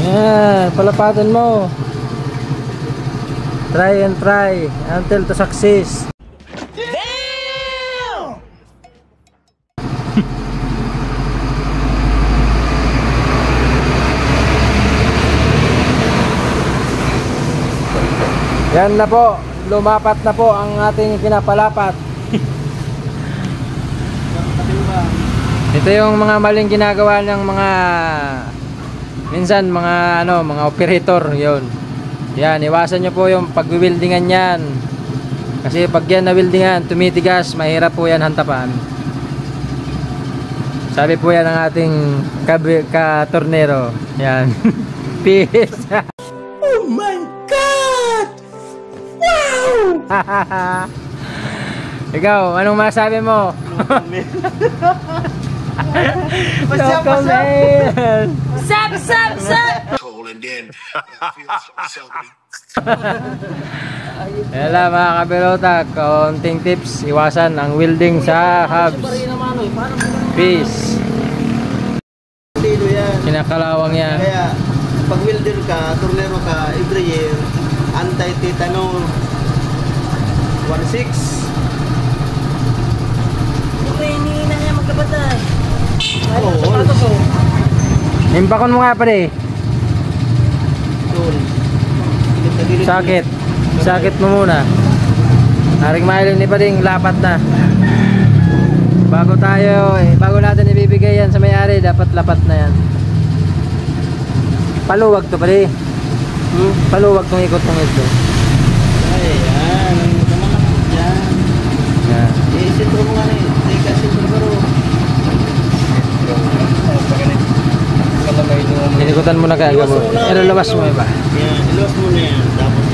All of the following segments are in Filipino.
Yan, palapatan mo. Try and try until to success. Damn! Yan na po, lumapat na po ang ating pinapalapat. Ito yung mga maling ginagawa ng mga minsan mga mga operator, yon. Yan, iwasan nyo po yung pag-wieldingan yan. Kasi pag yan na-wieldingan, tumitigas, mahirap po yan hantapan. Sabi po yan ng ating ka-tornero. Yan. Peace. Oh my God! Wow! Ikaw, anong masabi mo? No comment. Sup! Yan lang mga kabelota, kaunting tips, iwasan ang welding sa hubs. Peace. Kinakalawang yan. Kaya pag welder ka, tornero ka, every year, anti-tetano 1.6. Hindi na nga magkabatay. Oo. Nimbakon mo nga pa rin. Sakit. Sakit mo muna. Haring mahiling ni Pading, lapat na. Bago natin ibibigay yan sa may-ari, dapat lapat na yan. Paluwag to pare. Paluwag tong ikot ng ito. Ayan, yan. Yan. Isitro mo nga na yun. Teka, sitro baro. Inikutan mo na kaya mo. Pero labas mo iba. Yan, ilabas mo na yan. Tapos,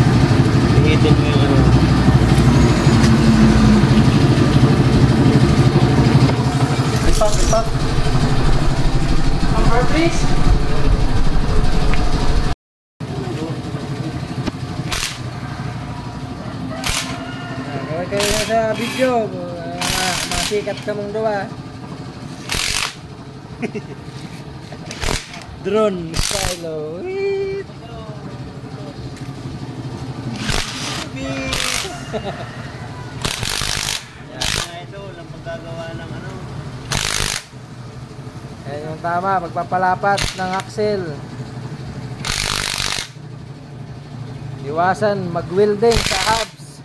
hihitin mo yung ano. Ipak. Number please. Kayo na sa video. Masikat ka mong dawa. Drone style. Wait. Yan, ito, lang paggagawa ng ano. Ayan yung tama, pagpapalapat ng axle. Iwasan mag-welding sa hubs.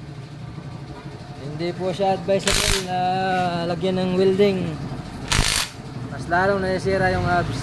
Hindi po siya advisable na lagyan ng welding. Mas lalong nasisira yung hubs.